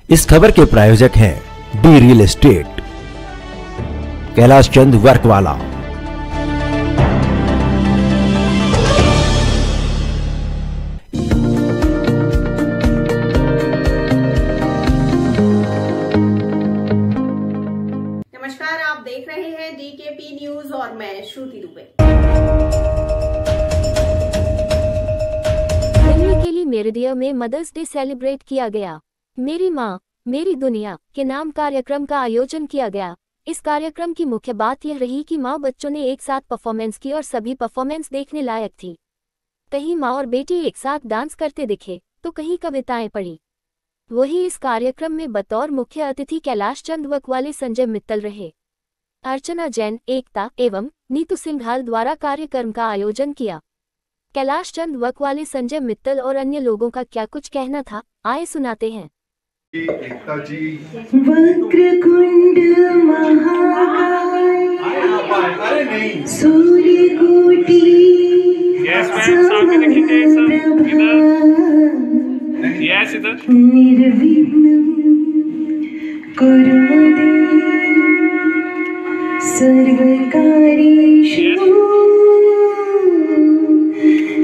इस खबर के प्रायोजक हैं D real estate, Kailash Chand वर्कवाला। नमस्कार, आप देख रहे हैं डीकेपी न्यूज और मैं श्रुति दुबे। दिल्ली के लिए मेरिडिया में मदर्स डे सेलिब्रेट किया गया। मेरी माँ मेरी दुनिया के नाम कार्यक्रम का आयोजन किया गया। इस कार्यक्रम की मुख्य बात यह रही कि माँ बच्चों ने एक साथ परफॉर्मेंस की और सभी परफॉर्मेंस देखने लायक थी। कहीं माँ और बेटी एक साथ डांस करते दिखे तो कहीं कविताएं पढ़ी। वही इस कार्यक्रम में बतौर मुख्य अतिथि कैलाश चंद वर्कवाले, संजय मित्तल रहे। अर्चना जैन, एकता एवं नीतू सिंघाल द्वारा कार्यक्रम का आयोजन किया। कैलाश चंद वर्कवाले, संजय मित्तल और अन्य लोगों का क्या कुछ कहना था, आए सुनाते हैं। एकता जी वक्रकुंड महाकाय सूर्यकोटि निर्विघ्नं कुरु मे सर्वकार्येषु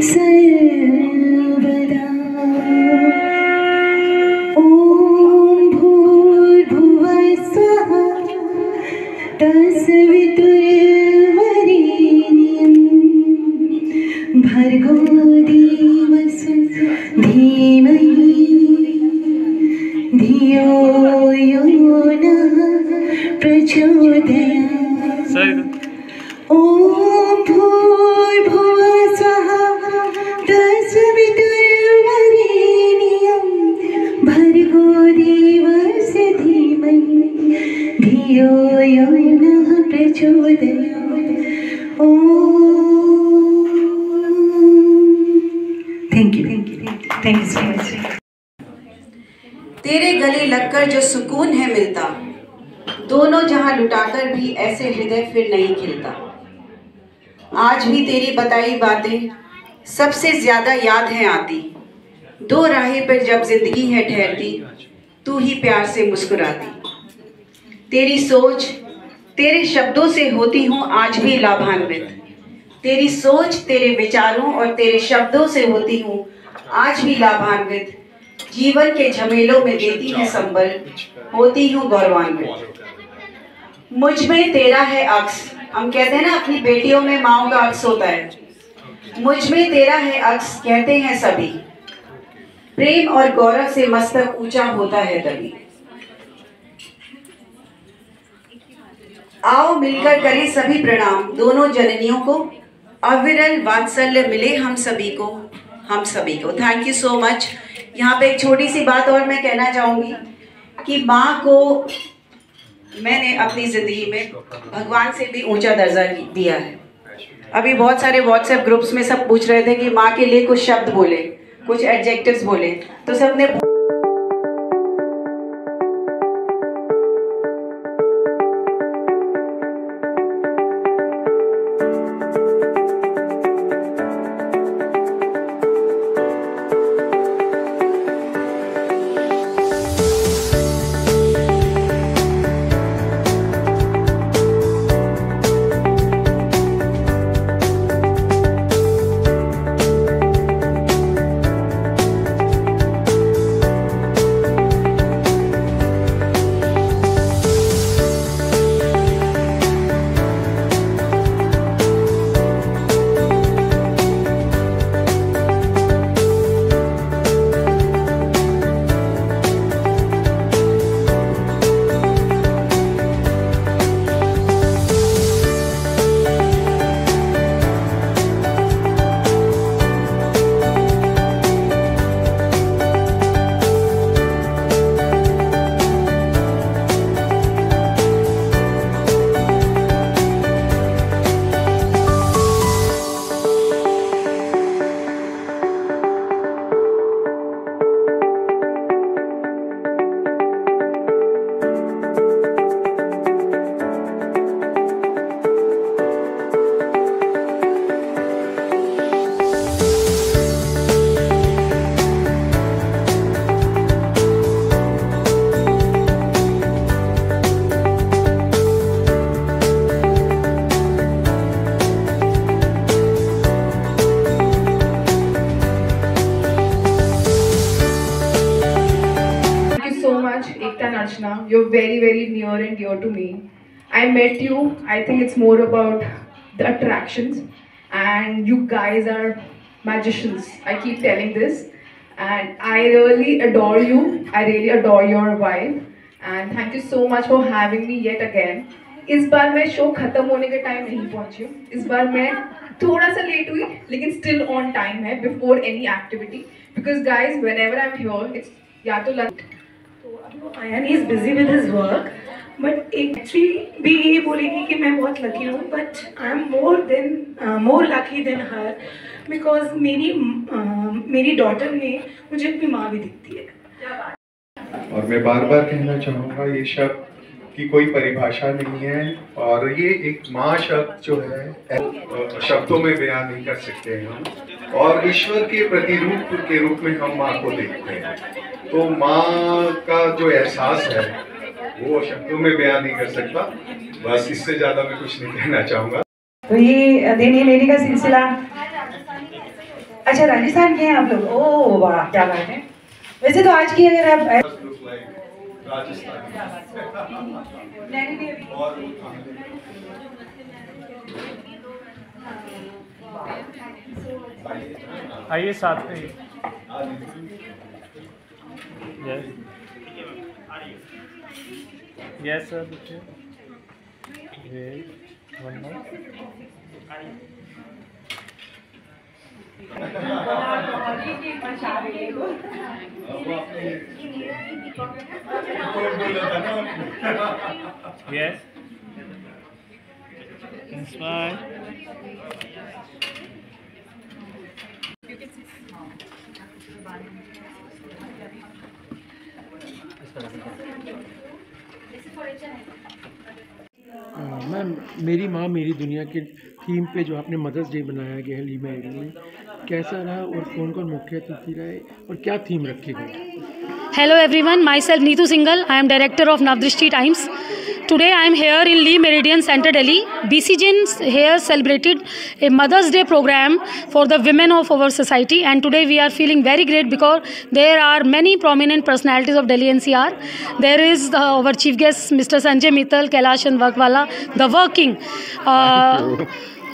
सर्वदा। तत्सवितुर्वरेण्यं भर्गो देवस्य धीमहि धियो यो नः प्रचोदयात्। ॐ भूर्भुवः स्वः तत्सवितुर्वरेण्यं भर्गो देवस्य धीमहि धियो यो नः प्रचोदयात्। Thank you so much. तेरे गले लगकर जो सुकून है मिलता, दोनों जहां लुटाकर भी ऐसे हृदय फिर नहीं खिलता। आज भी तेरी बताई बातें सबसे ज्यादा याद है आती। दो राहें पर जब जिंदगी है ठहरती, तू ही प्यार से मुस्कुराती। तेरी सोच तेरे शब्दों से होती हूँ आज भी लाभान्वित। तेरी सोच तेरे विचारों और तेरे शब्दों से होती हूँ आज भी लाभान्वित। जीवन के झमेलों में देती है संबल, होती हूँ गौरवान्वित। मुझ में तेरा है अक्स, हम कहते हैं ना अपनी बेटियों में माओ का अक्स होता है। मुझ में तेरा है अक्स कहते हैं सभी, प्रेम और गौरव से मस्तक ऊंचा होता है तभी। आओ मिलकर करें सभी प्रणाम दोनों जननियों को, अविरल वात्सल्य मिले हम सभी को, हम सभी को। Thank you so much. यहाँ पे एक छोटी सी बात और मैं कहना चाहूँगी कि माँ को मैंने अपनी ज़िंदगी में भगवान से भी ऊंचा दर्जा दिया है। अभी बहुत सारे व्हाट्सएप ग्रुप्स में सब पूछ रहे थे कि माँ के लिए कुछ शब्द बोले, कुछ एडजेक्टिव्स बोले, तो सबने you're very, very near and dear to me. I met you, I think it's more about the attractions, and you guys are magicians. I keep telling this, and I really adore you. I really adore your vibe, and thank you so much for having me yet again. इस बार मैं show खत्म होने के time नहीं पहुंची हूँ, इस बार मैं थोड़ा सा लेट हुई लेकिन स्टिल ऑन टाइम है before any activity, because guys whenever I am here it's या तो lunch. Ayan is busy with his work, but actually भी ये बोलेगी कि मैं बहुत लकी हूँ, but I am more lucky than her, because मेरी डॉटर में मुझे अपनी माँ भी दिखती है। और मैं बार बार कहना चाहूँगा, ये शब्द की कोई परिभाषा नहीं है, और ये एक माँ शब्द जो है शब्दों में बयान नहीं कर सकते हैं हम, और ईश्वर के प्रतिरूप के रूप में हम माँ को देखते हैं। तो माँ का जो एहसास है वो शब्दों में बयान नहीं कर सकता। बस इससे ज़्यादा मैं कुछ नहीं कहना चाहूँगा। तो ये देने लेने का सिलसिला, अच्छा राजस्थान के हैं आप लोग? ओह वाह, क्या बात है। वैसे तो आज की अगर आप आइए साथ में। Yes sir, yes, inspire. Ma'am, मेरी माँ मेरी दुनिया के थीम पे जो आपने मदर्स डे बनाया गया है ली मैरिड में, कैसा रहा और कौन कौन मुख्य अतिथि रहे और क्या थीम रखी गई? Hello everyone, myself Neetu Singhal. I am director of Navdrishti Times. Today I am here in Lee Meridian Center, Delhi. BCGN here celebrated a Mother's Day program for the women of our society, and today we are feeling very great because there are many prominent personalities of Delhi NCR. There is our chief guest Mr. Sanjay Mittal, Kailash Chandwala, the working.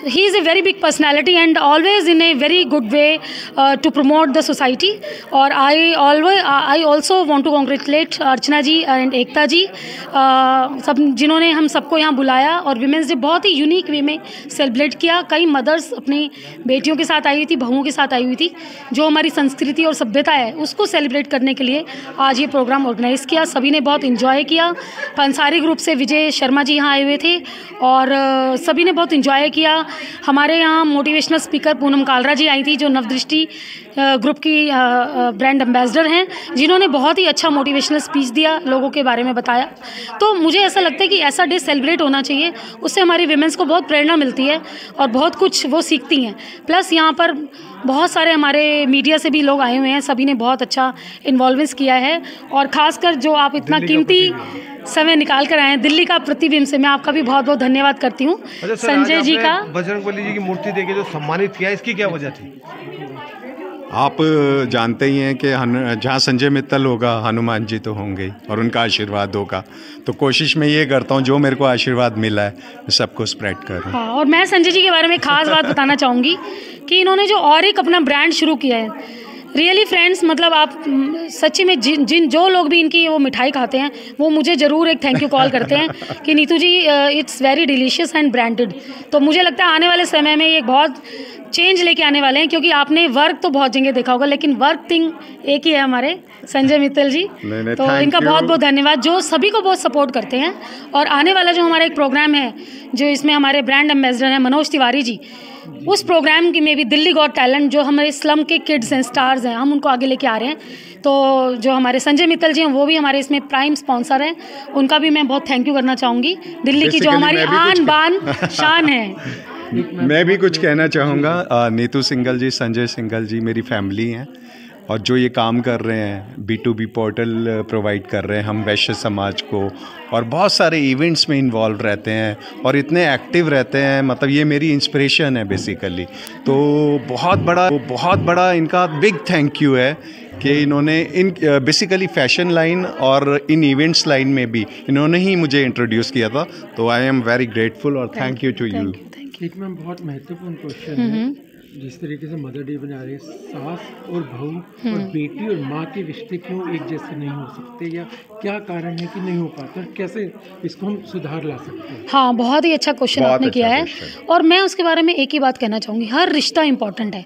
He is a very big personality and always in a very good way to promote the society. और I also want to congratulate Archana ji and Ekta ji, सब जिन्होंने हम सबको यहाँ बुलाया और women's day बहुत ही unique way में सेलिब्रेट किया। कई मदर्स अपनी बेटियों के साथ आई हुई थी, बहुओं के साथ आई हुई थी। जो हमारी संस्कृति और सभ्यता है उसको सेलिब्रेट करने के लिए आज ये प्रोग्राम ऑर्गेनाइज़ किया। सभी ने बहुत इन्जॉय किया। पंसारी ग्रुप से विजय शर्मा जी यहाँ आए हुए थे और सभी ने बहुत इन्जॉय किया। हमारे यहाँ मोटिवेशनल स्पीकर पूनम कालरा जी आई थी, जो नवदृष्टि ग्रुप की ब्रांड एम्बेसडर हैं, जिन्होंने बहुत ही अच्छा मोटिवेशनल स्पीच दिया, लोगों के बारे में बताया। तो मुझे ऐसा लगता है कि ऐसा डे सेलिब्रेट होना चाहिए, उससे हमारी विमेंस को बहुत प्रेरणा मिलती है और बहुत कुछ वो सीखती हैं। प्लस यहाँ पर बहुत सारे हमारे मीडिया से भी लोग आए हुए हैं, सभी ने बहुत अच्छा इन्वॉल्वेंस किया है। और ख़ासकर जो आप इतना कीमती समय निकाल कर आए हैं दिल्ली का प्रतिबिंब से, मैं आपका भी बहुत बहुत धन्यवाद करती हूँ। संजय जी का बजरंगबली जी की मूर्ति देके जो सम्मानित किया, इसकी क्या वजह थी? आप जानते ही हैं कि जहाँ संजय मित्तल होगा हनुमान जी तो होंगे ही, और उनका आशीर्वाद होगा। तो कोशिश मैं ये करता हूँ जो मेरे को आशीर्वाद मिला है मैं सबको स्प्रेड करूँ। हाँ, और मैं संजय जी के बारे में खास बात बताना चाहूँगी कि इन्होंने जो और एक अपना ब्रांड शुरू किया है, रियली फ्रेंड्स, मतलब आप सच्ची में जो लोग भी इनकी वो मिठाई खाते हैं वो मुझे ज़रूर एक थैंक यू कॉल करते हैं कि Neetu ji it's very delicious and branded. तो मुझे लगता है आने वाले समय में ये बहुत चेंज लेके आने वाले हैं, क्योंकि आपने वर्क तो बहुत जगह देखा होगा लेकिन वर्क थिंग एक ही है हमारे संजय मित्तल जी। तो इनका बहुत बहुत धन्यवाद, जो सभी को बहुत सपोर्ट करते हैं। और आने वाला जो हमारा एक प्रोग्राम है, जो इसमें हमारे ब्रांड एम्बेसडर हैं मनोज तिवारी जी, उस प्रोग्राम की में भी दिल्ली गॉट टैलेंट, जो हमारे स्लम के किड्स हैं, स्टार्स हैं, हम उनको आगे लेके आ रहे हैं। तो जो हमारे संजय मित्तल जी हैं वो भी हमारे इसमें प्राइम स्पॉन्सर हैं, उनका भी मैं बहुत थैंक यू करना चाहूँगी। दिल्ली की जो हमारी आन बान शान है। मैं भी कुछ कहना चाहूँगा। नीतू सिंघल जी, संजय सिंघल जी मेरी फैमिली हैं, और जो ये काम कर रहे हैं, B2B पोर्टल प्रोवाइड कर रहे हैं हम वैश्य समाज को, और बहुत सारे इवेंट्स में इन्वॉल्व रहते हैं और इतने एक्टिव रहते हैं, मतलब ये मेरी इंस्पिरेशन है बेसिकली। तो बहुत बड़ा इनका बिग थैंक यू है कि इन्होंने इन बेसिकली फैशन लाइन और इन इवेंट्स लाइन में भी इन्होंने ही मुझे इंट्रोड्यूस किया था। तो आई एम वेरी ग्रेटफुल और थैंक यू टू यू। एक मैम बहुत महत्वपूर्ण क्वेश्चन है, जिस तरीके से मदर डे बना रहे हैं, सास और बहू और बेटी और माँ के रिश्ते क्यों एक जैसे नहीं हो सकते, या क्या कारण है कि नहीं हो पाते, और कैसे इसको हम सुधार ला सकते हैं? हाँ, बहुत ही अच्छा क्वेश्चन आपने किया है, और मैं उसके बारे में एक ही बात कहना चाहूँगी, हर रिश्ता इम्पॉर्टेंट है।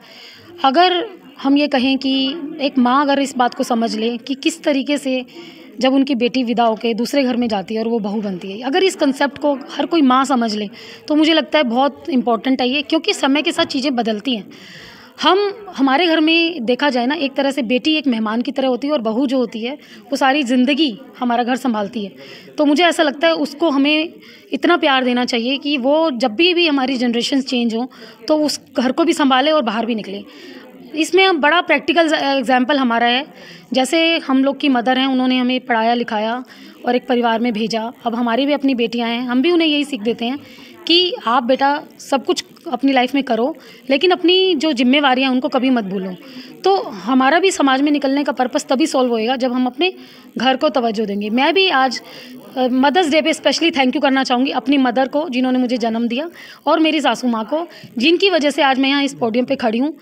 अगर हम ये कहें कि एक माँ अगर इस बात को समझ ले कि किस तरीके से जब उनकी बेटी विदा होकर दूसरे घर में जाती है और वो बहू बनती है, अगर इस कंसेप्ट को हर कोई माँ समझ ले तो मुझे लगता है बहुत इम्पॉर्टेंट है ये, क्योंकि समय के साथ चीज़ें बदलती हैं। हमारे घर में देखा जाए ना, एक तरह से बेटी एक मेहमान की तरह होती है और बहू जो होती है वो सारी ज़िंदगी हमारा घर संभालती है। तो मुझे ऐसा लगता है उसको हमें इतना प्यार देना चाहिए कि वो जब भी हमारी जनरेशन चेंज हो तो उस घर को भी संभाले और बाहर भी निकले। इसमें हम बड़ा प्रैक्टिकल एग्जाम्पल हमारा है, जैसे हम लोग की मदर हैं, उन्होंने हमें पढ़ाया लिखाया और एक परिवार में भेजा। अब हमारी भी अपनी बेटियां हैं, हम भी उन्हें यही सीख देते हैं कि आप बेटा सब कुछ अपनी लाइफ में करो, लेकिन अपनी जो जिम्मेवारियां हैं उनको कभी मत भूलो। तो हमारा भी समाज में निकलने का पर्पस तभी सॉल्व होएगा जब हम अपने घर को तवज्जो देंगे। मैं भी आज मदर्स डे पे स्पेशली थैंक यू करना चाहूँगी अपनी मदर को, जिन्होंने मुझे जन्म दिया, और मेरी सासू माँ को, जिनकी वजह से आज मैं यहाँ इस पोडियम पे खड़ी हूँ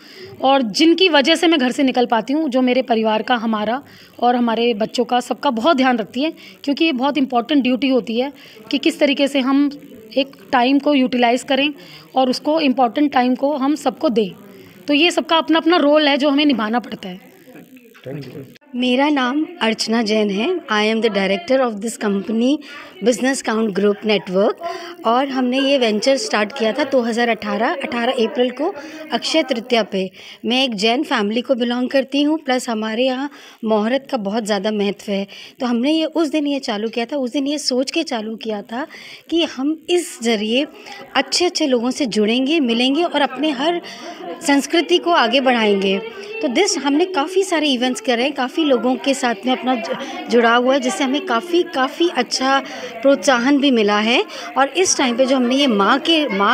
और जिनकी वजह से मैं घर से निकल पाती हूँ, जो मेरे परिवार का, हमारा और हमारे बच्चों का, सबका बहुत ध्यान रखती है। क्योंकि ये बहुत इंपॉर्टेंट ड्यूटी होती है कि किस तरीके से हम एक टाइम को यूटिलाइज़ करें और उसको इम्पॉर्टेंट टाइम को हम सबको दें। तो ये सबका अपना अपना रोल है जो हमें निभाना पड़ता है। मेरा नाम अर्चना जैन है। I am the director of this company business count group network, और हमने ये वेंचर स्टार्ट किया था 18 अप्रैल को अक्षय तृतीया पे। मैं एक जैन फैमिली को बिलोंग करती हूँ, प्लस हमारे यहाँ मुहूर्त का बहुत ज़्यादा महत्व है। तो हमने ये उस दिन ये चालू किया था, उस दिन ये सोच के चालू किया था कि हम इस ज़रिए अच्छे लोगों से जुड़ेंगे, मिलेंगे और अपने हर संस्कृति को आगे बढ़ाएंगे। तो हमने काफ़ी सारे इवेंट्स करे हैं, काफ़ी लोगों के साथ में अपना जुड़ाव हुआ है, जिससे हमें काफ़ी अच्छा प्रोत्साहन भी मिला है। और इस टाइम पे जो हमने ये माँ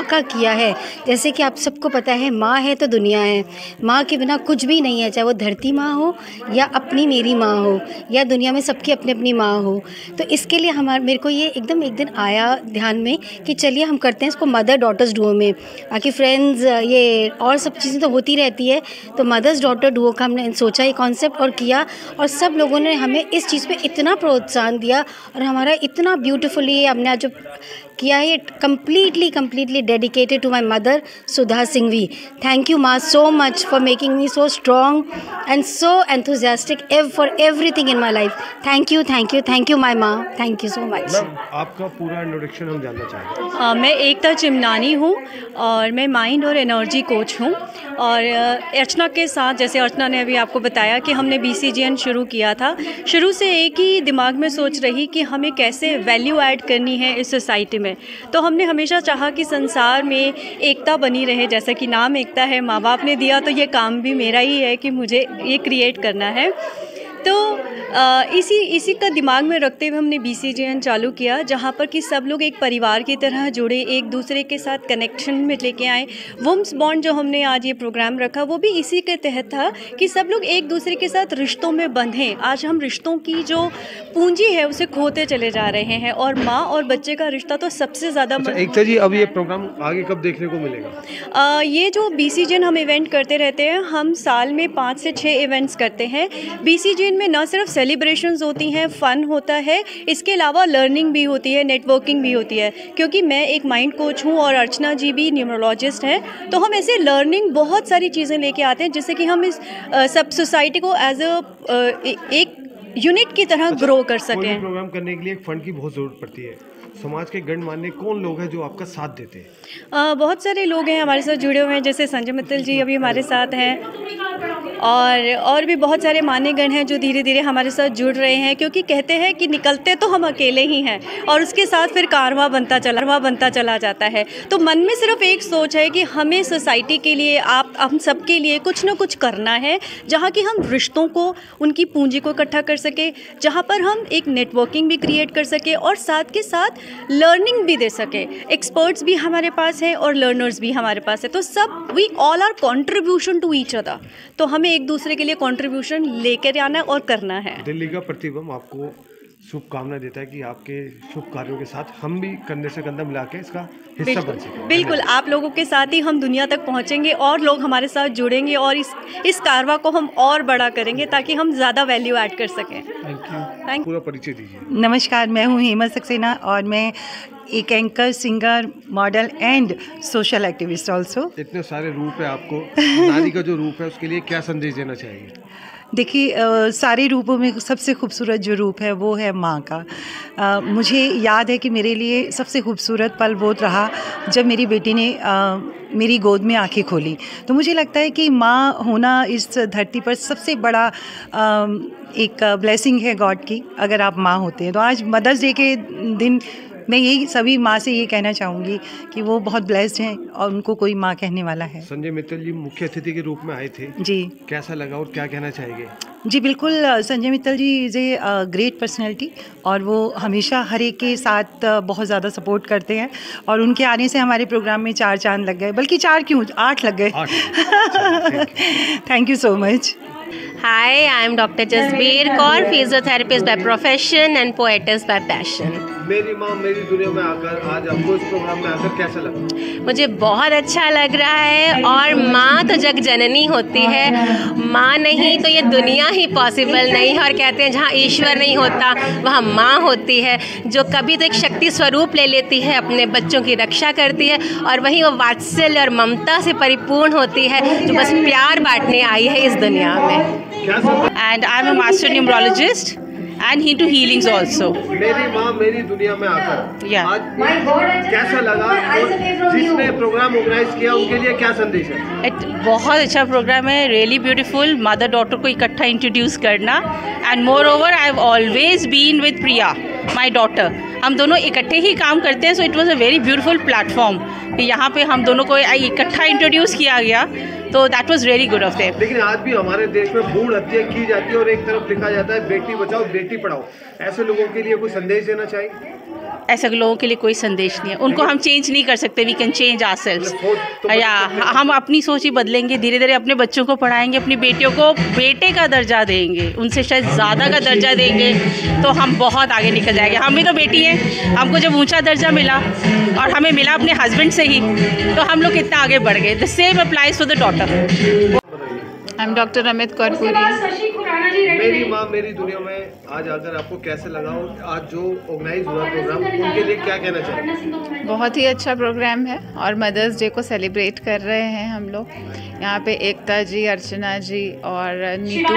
का किया है, जैसे कि आप सबको पता है माँ है तो दुनिया है, माँ के बिना कुछ भी नहीं है, चाहे वो धरती माँ हो या अपनी मेरी माँ हो या दुनिया में सबकी अपनी अपनी माँ हो। तो इसके लिए मेरे को ये एकदम एक दिन आया ध्यान में कि चलिए हम करते हैं इसको मदर डॉटर्स डुओ में। बाकी फ्रेंड्स ये और सब चीज़ें तो होती रहती है, तो मदर्स डॉटर डुओ का हमने सोचा ये कॉन्सेप्ट और किया, और सब लोगों ने हमें इस चीज़ पे इतना प्रोत्साहन दिया और हमारा इतना ब्यूटीफुली हमने आज जो किया है, completely dedicated to my mother Sudha Singhvi. Thank you Ma so much for making me so strong and so enthusiastic for everything in my life. Thank you my Ma. Thank you so much. आपका पूरा introduction हम जानना चाहेंगे। मैं एकता चिमनानी हूँ और मैं mind और एनर्जी कोच हूँ, और अर्चना के साथ, जैसे अर्चना ने अभी आपको बताया कि हमने BCGN शुरू किया था, शुरू से एक ही दिमाग में सोच रही कि हमें कैसे वैल्यू ऐड करनी है इस सोसाइटी में। तो हमने हमेशा चाहा कि संसार में एकता बनी रहे, जैसा कि नाम एकता है, माँ बाप ने दिया, तो ये काम भी मेरा ही है कि मुझे ये क्रिएट करना है। तो इसी का दिमाग में रखते हुए हमने BCGN चालू किया, जहाँ पर कि सब लोग एक परिवार की तरह जुड़े, एक दूसरे के साथ कनेक्शन में लेके आए। वुम्स बॉन्ड जो हमने आज ये प्रोग्राम रखा वो भी इसी के तहत था कि सब लोग एक दूसरे के साथ रिश्तों में बंधें। आज हम रिश्तों की जो पूंजी है उसे खोते चले जा रहे हैं, और माँ और बच्चे का रिश्ता तो सबसे ज़्यादा। एकता जी, अब ये प्रोग्राम आगे कब देखने को मिलेगा? ये जो BCGN हम इवेंट करते रहते हैं, हम साल में 5 से 6 इवेंट्स करते हैं। BCGN में न सिर्फ सेलिब्रेशंस होती हैं, फ़न होता है, इसके अलावा लर्निंग भी होती है, नेटवर्किंग भी होती है। क्योंकि मैं एक माइंड कोच हूँ और अर्चना जी भी न्यूमरोलॉजिस्ट हैं, तो हम ऐसे लर्निंग बहुत सारी चीज़ें लेके आते हैं जिससे कि हम इस सब सोसाइटी को एज एक यूनिट की तरह ग्रो कर सकें। प्रोग्राम करने के लिए एक फंड की बहुत ज़रूरत पड़ती है। समाज के गणमान्य कौन लोग हैं जो आपका साथ देते हैं? बहुत सारे लोग हैं हमारे साथ जुड़े हुए हैं, जैसे संजय मित्तल जी अभी हमारे साथ हैं, और भी बहुत सारे मान्यगण हैं जो धीरे धीरे हमारे साथ जुड़ रहे हैं, क्योंकि कहते हैं कि निकलते तो हम अकेले ही हैं और उसके साथ फिर कारवां बनता चला जाता है। तो मन में सिर्फ एक सोच है कि हमें सोसाइटी के लिए, हम सब के लिए कुछ ना कुछ करना है, जहाँ कि हम रिश्तों को, उनकी पूंजी को इकट्ठा कर सके, जहाँ पर हम एक नेटवर्किंग भी क्रिएट कर सके और साथ के साथ लर्निंग भी दे सके। एक्सपर्ट्स भी हमारे पास हैं और लर्नर्स भी हमारे पास है, तो सब we all are contribution to each other. तो हमें एक दूसरे के लिए कंट्रीब्यूशन लेकर आना और करना है। दिल्ली का प्रतिबंध आपको शुभकामना देता है कि आपके शुभ कार्यों के साथ हम भी कंधे से कंधा मिला के इसका हिस्सा बन सकें। बिल्कुल, आप लोगों के साथ ही हम दुनिया तक पहुंचेंगे और लोग हमारे साथ जुड़ेंगे और इस कारवा को हम और बड़ा करेंगे ताकि हम ज़्यादा वैल्यू ऐड कर सकें। Thank you. पूरा परिचय दीजिए। नमस्कार, मैं हूँ हेमा सक्सेना और मैं एक anchor, singer, model and social activist also. इतने सारे रूप है आपको, नारी का जो रूप है उसके लिए क्या संदेश देना चाहिए? देखिए, सारे रूपों में सबसे खूबसूरत जो रूप है वो है माँ का। मुझे याद है कि मेरे लिए सबसे खूबसूरत पल वो रहा जब मेरी बेटी ने मेरी गोद में आंखें खोली। तो मुझे लगता है कि माँ होना इस धरती पर सबसे बड़ा एक ब्लेसिंग है गॉड की, अगर आप माँ होते हैं। तो आज मदर्स डे के दिन मैं यही सभी माँ से ये कहना चाहूँगी कि वो बहुत ब्लेस्ड हैं और उनको कोई माँ कहने वाला है। संजय मित्तल जी मुख्य अतिथि के रूप में आए थे जी, कैसा लगा और क्या कहना चाहेंगे? जी बिल्कुल, संजय मित्तल जी इज़ ए ग्रेट पर्सनैलिटी और वो हमेशा हर एक के साथ बहुत ज़्यादा सपोर्ट करते हैं और उनके आने से हमारे प्रोग्राम में 4 चांद लग गए, बल्कि 4 क्यों 8 लग गए। Thank you so much. Hi, I am Dr. Jasbir Kaur, physiotherapist by profession and poetess by passion. मेरी माँ मेरी दुनिया में आकर आज आपको इस प्रोग्राम में आकर कैसा लगा? मुझे बहुत अच्छा लग रहा है और माँ तो जग जननी होती है, माँ नहीं तो ये दुनिया ही पॉसिबल नहीं है। और कहते हैं जहाँ ईश्वर नहीं होता वहाँ माँ होती है, जो कभी तो एक शक्ति स्वरूप ले लेती है, अपने बच्चों की रक्षा करती है और वहीं वो वात्सल्य और ममता से परिपूर्ण होती है, जो बस प्यार बांटने आई है इस दुनिया में। And I'm a master numerologist and into healings also. मेरी माँ मेरी दुनिया में आकर आज कैसा लगा और जिसने प्रोग्राम ऑर्गेनाइज किया उनके लिए क्या संदेश है? बहुत अच्छा प्रोग्राम है, रियली ब्यूटीफुल, मदर डॉटर को इकट्ठा इंट्रोड्यूस करना। And moreover I have always been with Priya my daughter, हम दोनों इकट्ठे ही काम करते हैं। So it was a very beautiful platform कि यहाँ पे हम दोनों को इकट्ठा इंट्रोड्यूस किया गया, तो that was really good of them. लेकिन आज भी हमारे देश में भ्रूण हत्या की जाती है और एक तरफ लिखा जाता है बेटी बचाओ बेटी पढ़ाओ, ऐसे लोगों के लिए कोई संदेश देना चाहिए? ऐसे लोगों के लिए कोई संदेश नहीं है, उनको हम चेंज नहीं कर सकते, वी कैन चेंज आवरसेल्व्स। या हम अपनी सोच ही बदलेंगे, धीरे धीरे अपने बच्चों को पढ़ाएंगे, अपनी बेटियों को बेटे का दर्जा देंगे, उनसे शायद ज़्यादा का दर्जा देंगे, तो हम बहुत आगे निकल जाएंगे। हम भी तो बेटी हैं, हमको जब ऊंचा दर्जा मिला और हमें मिला अपने हस्बैंड से ही, तो हम लोग कितना आगे बढ़ गए। The same applies for the daughter. I am doctor Amit Kaurpuri. मेरी माँ मेरी दुनिया में आज आकर आपको कैसे लगा और आज जो ऑर्गेनाइज हुआ प्रोग्राम उनके लिए क्या कहना चाहिए? बहुत ही अच्छा प्रोग्राम है और मदर्स डे को सेलिब्रेट कर रहे हैं हम लोग। यहाँ पे एकता जी, अर्चना जी और नीतू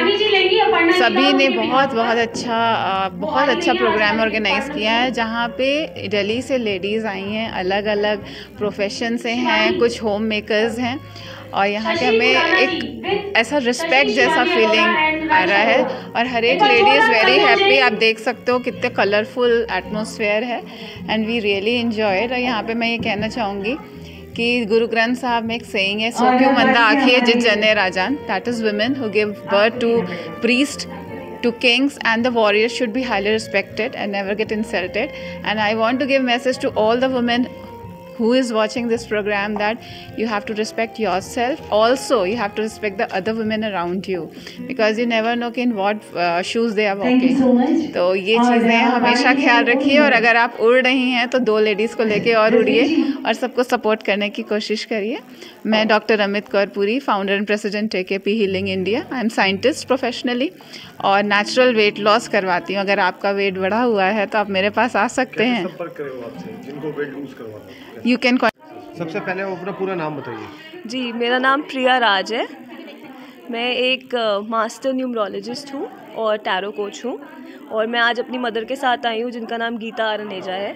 सभी ने बहुत अच्छा प्रोग्राम ऑर्गेनाइज़ किया है, जहाँ पे दिल्ली से लेडीज़ आई हैं, अलग अलग प्रोफेशन से हैं, कुछ होम मेकर्स हैं और यहाँ पे हमें एक ऐसा रिस्पेक्ट जैसा फीलिंग आ रहा है और हर एक लेडी इज़ वेरी हैप्पी। आप देख सकते हो कितने कलरफुल एटमॉस्फेयर है एंड वी रियली एंजॉयड। और यहाँ पे मैं ये कहना चाहूँगी कि गुरु ग्रंथ साहब में एक सेइंग है, सो क्यों मंदा आखिए जित जने राजान, that is women who give birth to priest, to kings, and the warriors should be highly respected and never get insulted. And I want to give message to all the women who is watching this program that you have to respect yourself. Also, you have to respect the other women around you because you never know in what shoes they are walking. Thank you so much. तो ये चीज़ें हमेशा ख्याल रखिए और अगर आप उड़ रही हैं तो 2 लेडीज़ को लेके और उड़िए और सबको सपोर्ट करने की कोशिश करिए। मैं doctor Amit Kaurpuri, founder and president AKP healing India. I am scientist professionally और नेचुरल वेट लॉस करवाती हूँ। अगर आपका वेट बढ़ा हुआ है तो आप मेरे पास आ सकते हैं। संपर्क करें आपसे जिनको वेट लूज करवाना है। You can. सबसे पहले अपना पूरा नाम बताइए। जी, मेरा नाम प्रिया राज है। मैं एक मास्टर न्यूमरोलॉजिस्ट हूँ और टैरो कोच हूँ और मैं आज अपनी मदर के साथ आई हूँ जिनका नाम गीता अरनेजा है।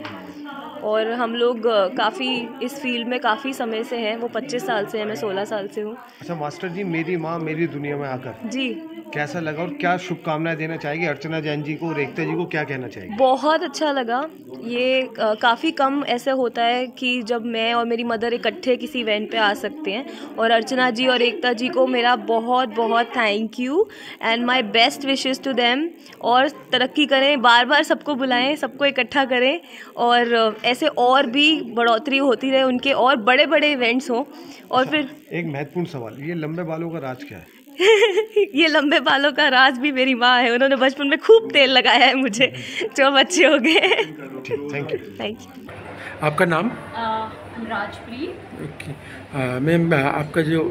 और हम लोग काफ़ी इस फील्ड में काफ़ी समय से हैं। वो 25 साल से हैं, मैं 16 साल से हूँ। अच्छा मास्टर जी, मेरी माँ मेरी दुनिया में आकर जी कैसा लगा और क्या शुभकामनाएं देना चाहेगी अर्चना जैन जी को और एकता जी को, क्या कहना चाहेगी? बहुत अच्छा लगा। ये काफ़ी कम ऐसे होता है कि जब मैं और मेरी मदर इकट्ठे किसी इवेंट पे आ सकते हैं, और अर्चना जी और एकता जी को मेरा बहुत बहुत thank you and my best wishes to them. और तरक्की करें, बार बार सबको बुलाएं, सबको इकट्ठा करें और ऐसे और भी बढ़ोतरी होती रहे, उनके और बड़े बड़े इवेंट्स हों। और फिर एक महत्वपूर्ण सवाल, ये लंबे बालों का राज क्या है? ये लंबे बालों का राज भी मेरी माँ है। उन्होंने बचपन में खूब तेल लगाया है मुझे, जो बच्चे हो गए। Thank you. Thank you. आपका नाम? राजप्रीत। ओके मैम, आपका जो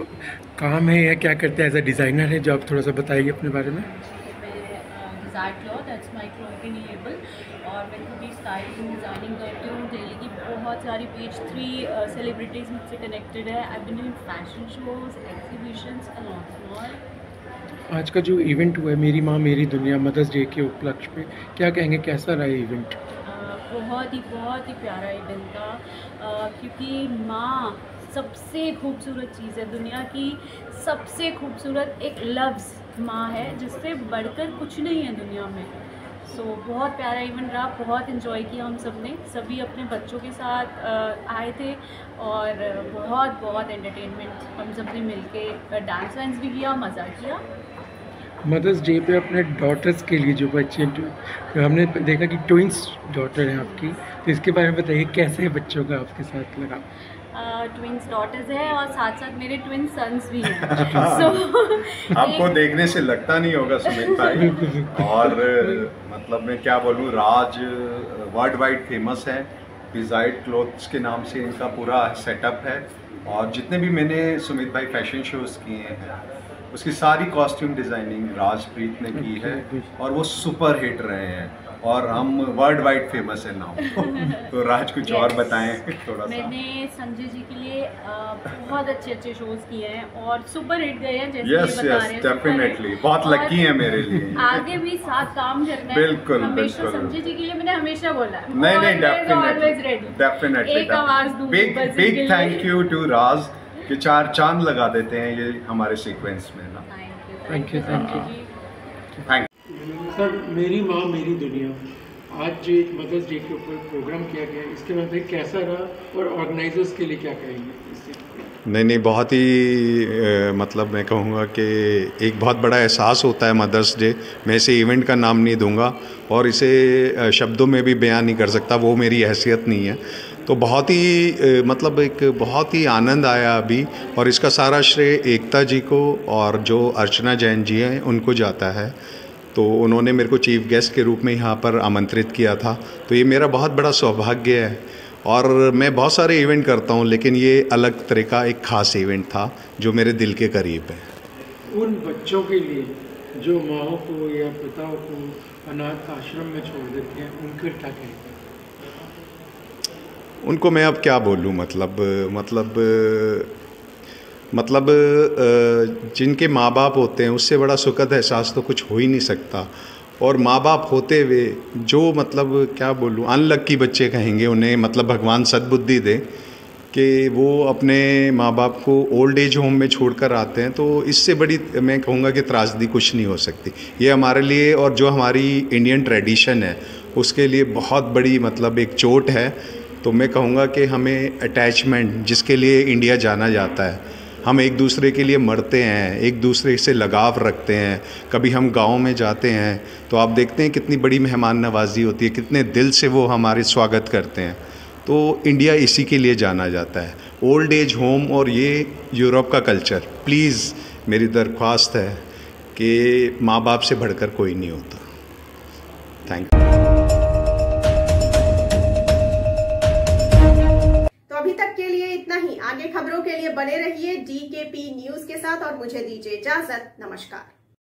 काम है या क्या करते हैं एज अ डिज़ाइनर है, जो आप थोड़ा सा बताइए अपने बारे में। Desire cloth, that's my clothing label, और मैं खुद ही स्टाइलिंग डिज़ाइनिंग करती हूँ। दिल्ली की बहुत सारी पेज 3 सेलिब्रिटीज़ मुझसे कनेक्टेड है। I been in fashion shows, exhibitions a lot more. आज का जो इवेंट हुआ है मेरी माँ मेरी दुनिया मदर्स डे के उपलक्ष्य पे, क्या कहेंगे, कैसा रहा इवेंट? बहुत ही प्यारा इवेंट था, क्योंकि माँ सबसे खूबसूरत चीज़ है दुनिया की। सबसे खूबसूरत एक लफ्ज़ माँ है, जिससे बढ़कर कुछ नहीं है दुनिया में। सो बहुत प्यारा इवेंट रहा, बहुत इन्जॉय किया हम सब ने। सभी अपने बच्चों के साथ आए थे और बहुत एंटरटेनमेंट हम सब ने मिलके डांस वांस भी किया, मज़ा किया। मदर्स डे पे अपने डॉटर्स के लिए जो बच्चे, जो हमने देखा कि ट्विंस डॉटर हैं आपकी, तो इसके बारे में बताइए कैसे बच्चों का आपके साथ लगा? ट्विंस डॉटर्स हैं और साथ साथ मेरे ट्विन सन्स भी हैं। सो आपको देखने से लगता नहीं होगा सुमित भाई। और मतलब मैं क्या बोलूँ, राज वर्ल्ड वाइड फेमस है। डिज़ायर क्लॉथ्स के नाम से इनका पूरा सेटअप है, और जितने भी मैंने सुमित भाई फैशन शोज़ किए हैं उसकी सारी कॉस्ट्यूम डिज़ाइनिंग राजप्रीत ने की है, और वो सुपर हिट रहे हैं, और हम वर्ल्ड वाइड फेमस है नाउ। तो राज कुछ और बताएं थोड़ा सा। मैंने संजय जी के लिए बहुत अच्छे शोज किए हैं और सुपर हिट गए हैं, जैसे यस डेफिनेटली, बहुत लकी है मेरे लिए। आगे भी साथ काम करना है। बिल्कुल हमेशा संजय जी के लिए मैंने हमेशा बोला है, नहीं डेफिनेटली एक आवाज दूंगी। बिग थैंक यू टू राज कि 4 चांद लगा देते हैं ये हमारे सीक्वेंस में ना। Thank you. थैंक सर, मेरी माँ मेरी दुनिया, आज जो एक मदर्स डे के ऊपर प्रोग्राम किया गया, इसके बाद कैसा रहा और ऑर्गेनाइजर्स के लिए क्या कहेंगे इससे? नहीं, बहुत ही मतलब मैं कहूँगा कि एक बहुत बड़ा एहसास होता है मदर्स डे। मैं इसे इवेंट का नाम नहीं दूंगा और इसे शब्दों में भी बयान नहीं कर सकता, वो मेरी हैसियत नहीं है। तो बहुत ही मतलब एक बहुत ही आनंद आया अभी, और इसका सारा श्रेय एकता जी को और जो अर्चना जैन जी हैं उनको जाता है। तो उन्होंने मेरे को चीफ गेस्ट के रूप में यहाँ पर आमंत्रित किया था, तो ये मेरा बहुत बड़ा सौभाग्य है। और मैं बहुत सारे इवेंट करता हूँ, लेकिन ये अलग तरह का एक ख़ास इवेंट था जो मेरे दिल के करीब है। उन बच्चों के लिए जो माँओं को या पिताओं को अनाथ आश्रम में छोड़ देते हैं, उनके क्या कहेंगे? उनको मैं अब क्या बोलूँ, मतलब जिनके माँ बाप होते हैं उससे बड़ा सुखद एहसास तो कुछ हो ही नहीं सकता। और माँ बाप होते हुए जो मतलब क्या बोलूँ, अनलक्की बच्चे कहेंगे उन्हें, मतलब भगवान सद्बुद्धि दे कि वो अपने माँ बाप को ओल्ड एज होम में छोड़कर आते हैं, तो इससे बड़ी मैं कहूँगा कि त्रासदी कुछ नहीं हो सकती। ये हमारे लिए और जो हमारी इंडियन ट्रेडिशन है उसके लिए बहुत बड़ी मतलब एक चोट है। तो मैं कहूँगा कि हमें अटैचमेंट, जिसके लिए इंडिया जाना जाता है, हम एक दूसरे के लिए मरते हैं, एक दूसरे से लगाव रखते हैं। कभी हम गाँव में जाते हैं तो आप देखते हैं कितनी बड़ी मेहमान नवाजी होती है, कितने दिल से वो हमारे स्वागत करते हैं। तो इंडिया इसी के लिए जाना जाता है, ओल्ड एज होम और ये यूरोप का कल्चर। प्लीज़ मेरी दरख्वास्त है कि माँ बाप से बढ़कर कोई नहीं होता। Thank you. अभी तक के लिए इतना ही। आगे खबरों के लिए बने रहिए DKP न्यूज के साथ और मुझे दीजिए इजाजत। नमस्कार।